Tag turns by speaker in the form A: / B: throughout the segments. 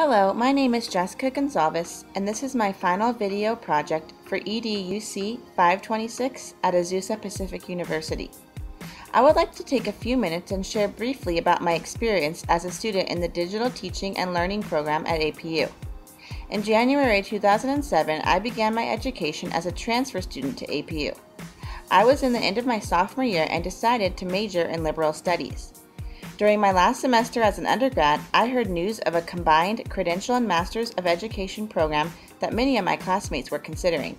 A: Hello, my name is Jessica Gonzalez, and this is my final video project for EDUC 526 at Azusa Pacific University. I would like to take a few minutes and share briefly about my experience as a student in the Digital Teaching and Learning program at APU. In January 2007, I began my education as a transfer student to APU. I was in the end of my sophomore year and decided to major in liberal studies. During my last semester as an undergrad, I heard news of a combined Credential and Masters of Education program that many of my classmates were considering.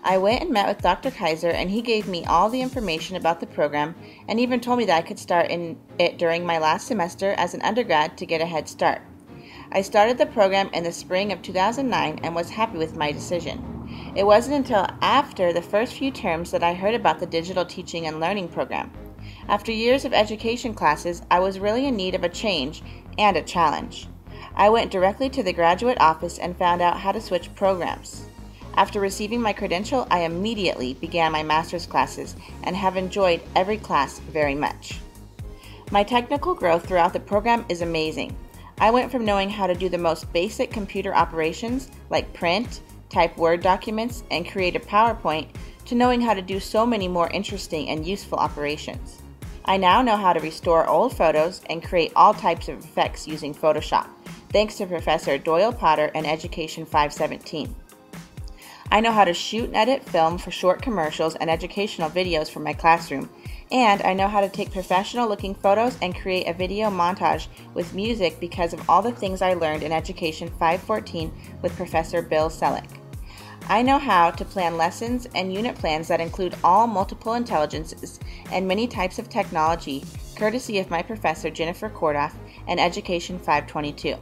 A: I went and met with Dr. Kaiser, and he gave me all the information about the program and even told me that I could start in it during my last semester as an undergrad to get a head start. I started the program in the spring of 2009 and was happy with my decision. It wasn't until after the first few terms that I heard about the Digital Teaching and Learning program. After years of education classes, I was really in need of a change and a challenge. I went directly to the graduate office and found out how to switch programs. After receiving my credential, I immediately began my master's classes and have enjoyed every class very much. My technical growth throughout the program is amazing. I went from knowing how to do the most basic computer operations like print, type Word documents, and create a PowerPoint to knowing how to do so many more interesting and useful operations. I now know how to restore old photos and create all types of effects using Photoshop, thanks to Professor Doyle Potter and Education 517. I know how to shoot and edit film for short commercials and educational videos for my classroom, and I know how to take professional-looking photos and create a video montage with music because of all the things I learned in Education 514 with Professor Bill Selleck. I know how to plan lessons and unit plans that include all multiple intelligences and many types of technology, courtesy of my professor Jennifer Kordoff and Education 522.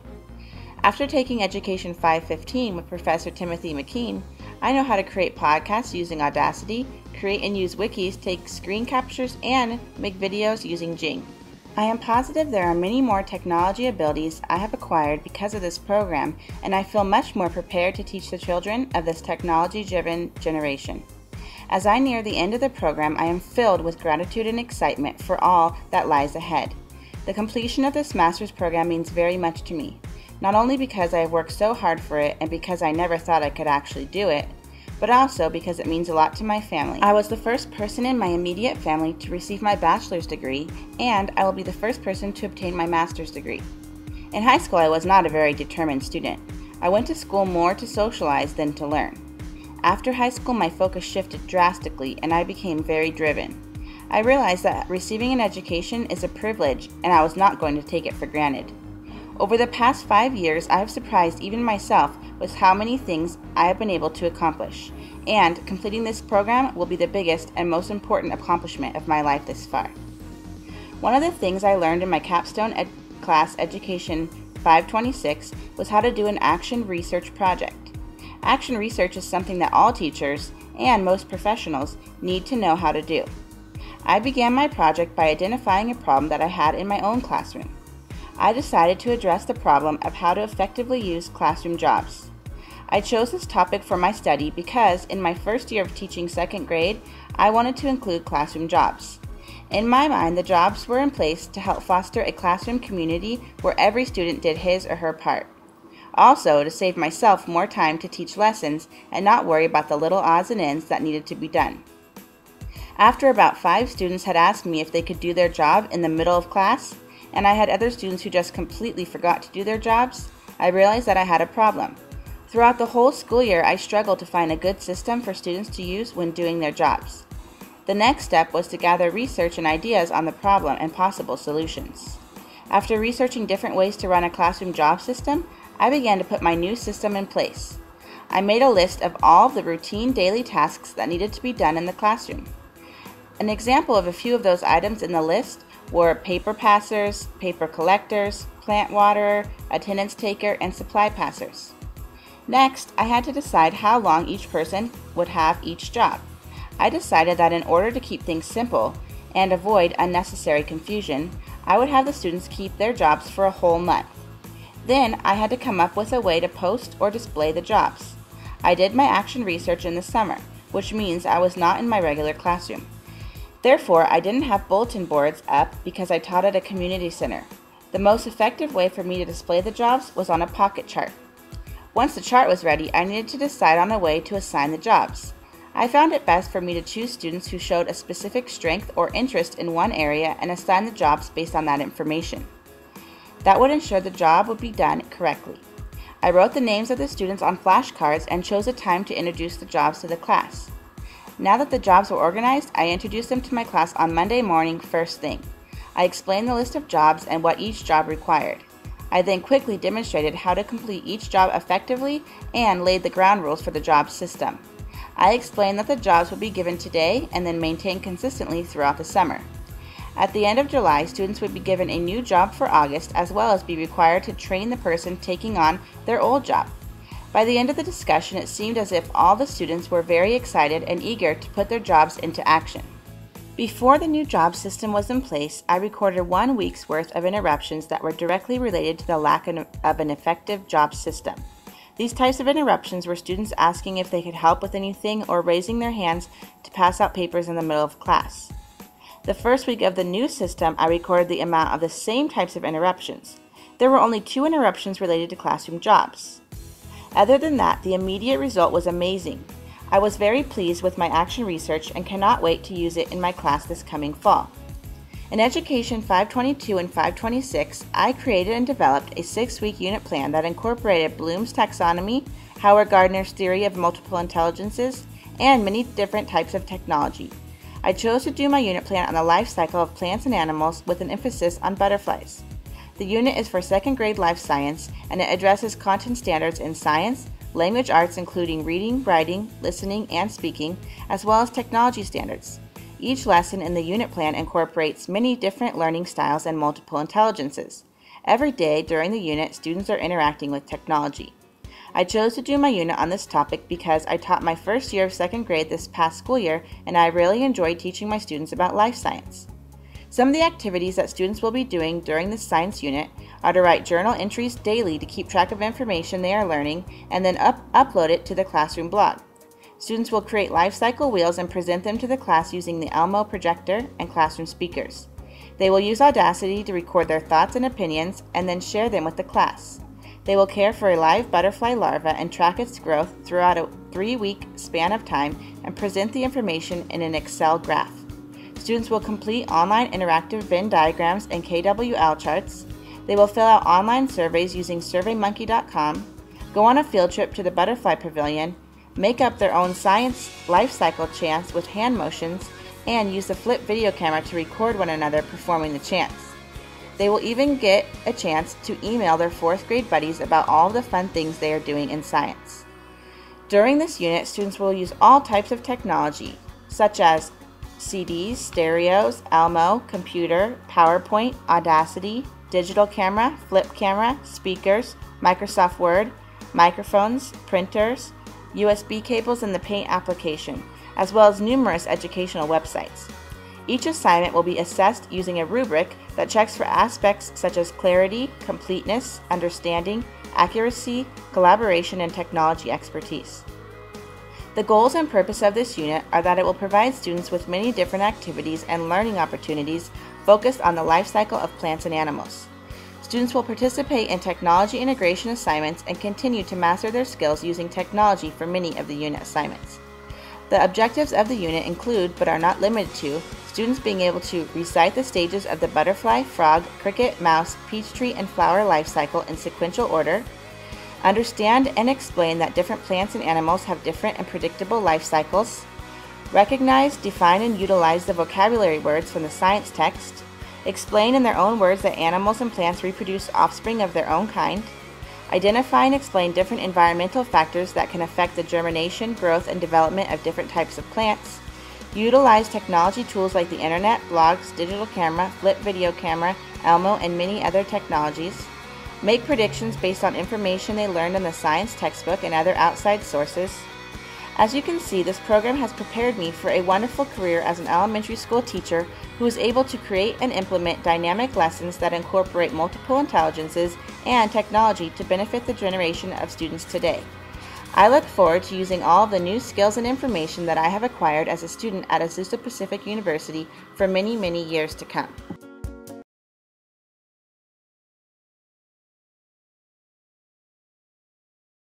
A: After taking Education 515 with Professor Timothy McKean, I know how to create podcasts using Audacity, create and use wikis, take screen captures, and make videos using Jing. I am positive there are many more technology abilities I have acquired because of this program, and I feel much more prepared to teach the children of this technology-driven generation. As I near the end of the program, I am filled with gratitude and excitement for all that lies ahead. The completion of this master's program means very much to me, not only because I have worked so hard for it and because I never thought I could actually do it, but also because it means a lot to my family. I was the first person in my immediate family to receive my bachelor's degree, and I will be the first person to obtain my master's degree. In high school, I was not a very determined student. I went to school more to socialize than to learn. After high school, my focus shifted drastically, and I became very driven. I realized that receiving an education is a privilege, and I was not going to take it for granted. Over the past 5 years, I have surprised even myself with how many things I have been able to accomplish, and completing this program will be the biggest and most important accomplishment of my life this far. One of the things I learned in my Capstone class Education 526 was how to do an action research project. Action research is something that all teachers and most professionals need to know how to do. I began my project by identifying a problem that I had in my own classroom. I decided to address the problem of how to effectively use classroom jobs. I chose this topic for my study because in my first year of teaching second grade, I wanted to include classroom jobs. In my mind, the jobs were in place to help foster a classroom community where every student did his or her part. Also, to save myself more time to teach lessons and not worry about the little odds and ends that needed to be done. After about 5 students had asked me if they could do their job in the middle of class, and I had other students who just completely forgot to do their jobs, I realized that I had a problem. Throughout the whole school year, I struggled to find a good system for students to use when doing their jobs. The next step was to gather research and ideas on the problem and possible solutions. After researching different ways to run a classroom job system, I began to put my new system in place. I made a list of all of the routine daily tasks that needed to be done in the classroom. An example of a few of those items in the list were paper passers, paper collectors, plant waterer, attendance taker, and supply passers. Next, I had to decide how long each person would have each job. I decided that in order to keep things simple and avoid unnecessary confusion, I would have the students keep their jobs for a whole month. Then I had to come up with a way to post or display the jobs. I did my action research in the summer, which means I was not in my regular classroom. Therefore, I didn't have bulletin boards up because I taught at a community center. The most effective way for me to display the jobs was on a pocket chart. Once the chart was ready, I needed to decide on a way to assign the jobs. I found it best for me to choose students who showed a specific strength or interest in one area and assign the jobs based on that information. That would ensure the job would be done correctly. I wrote the names of the students on flashcards and chose a time to introduce the jobs to the class. Now that the jobs were organized, I introduced them to my class on Monday morning first thing. I explained the list of jobs and what each job required. I then quickly demonstrated how to complete each job effectively and laid the ground rules for the job system. I explained that the jobs would be given today and then maintained consistently throughout the summer. At the end of July, students would be given a new job for August, as well as be required to train the person taking on their old job. By the end of the discussion, it seemed as if all the students were very excited and eager to put their jobs into action. Before the new job system was in place, I recorded 1 week's worth of interruptions that were directly related to the lack of an effective job system. These types of interruptions were students asking if they could help with anything or raising their hands to pass out papers in the middle of class. The first week of the new system, I recorded the amount of the same types of interruptions. There were only 2 interruptions related to classroom jobs. Other than that, the immediate result was amazing. I was very pleased with my action research and cannot wait to use it in my class this coming fall. In Education 522 and 526, I created and developed a 6-week unit plan that incorporated Bloom's taxonomy, Howard Gardner's theory of multiple intelligences, and many different types of technology. I chose to do my unit plan on the life cycle of plants and animals with an emphasis on butterflies. The unit is for 2nd grade life science, and it addresses content standards in science, language arts including reading, writing, listening, and speaking, as well as technology standards. Each lesson in the unit plan incorporates many different learning styles and multiple intelligences. Every day during the unit, students are interacting with technology. I chose to do my unit on this topic because I taught my first year of 2nd grade this past school year, and I really enjoyed teaching my students about life science. Some of the activities that students will be doing during the science unit are to write journal entries daily to keep track of information they are learning and then upload it to the classroom blog. Students will create life cycle wheels and present them to the class using the Elmo projector and classroom speakers. They will use Audacity to record their thoughts and opinions and then share them with the class. They will care for a live butterfly larva and track its growth throughout a 3-week span of time and present the information in an Excel graph. Students will complete online interactive Venn diagrams and KWL charts. They will fill out online surveys using SurveyMonkey.com, go on a field trip to the Butterfly Pavilion, make up their own science life cycle chants with hand motions, and use the flip video camera to record one another performing the chants. They will even get a chance to email their 4th grade buddies about all of the fun things they are doing in science. During this unit, students will use all types of technology, such as CDs, stereos, Elmo, computer, PowerPoint, Audacity, digital camera, flip camera, speakers, Microsoft Word, microphones, printers, USB cables, and the Paint application, as well as numerous educational websites. Each assignment will be assessed using a rubric that checks for aspects such as clarity, completeness, understanding, accuracy, collaboration, and technology expertise. The goals and purpose of this unit are that it will provide students with many different activities and learning opportunities focused on the life cycle of plants and animals. Students will participate in technology integration assignments and continue to master their skills using technology for many of the unit assignments. The objectives of the unit include, but are not limited to, students being able to recite the stages of the butterfly, frog, cricket, mouse, peach tree, and flower life cycle in sequential order, understand and explain that different plants and animals have different and predictable life cycles, recognize, define, and utilize the vocabulary words from the science text, explain in their own words that animals and plants reproduce offspring of their own kind, identify and explain different environmental factors that can affect the germination, growth, and development of different types of plants, utilize technology tools like the internet, blogs, digital camera, flip video camera, Elmo, and many other technologies, make predictions based on information they learned in the science textbook and other outside sources. As you can see, this program has prepared me for a wonderful career as an elementary school teacher who is able to create and implement dynamic lessons that incorporate multiple intelligences and technology to benefit the generation of students today. I look forward to using all of the new skills and information that I have acquired as a student at Azusa Pacific University for many, many years to come.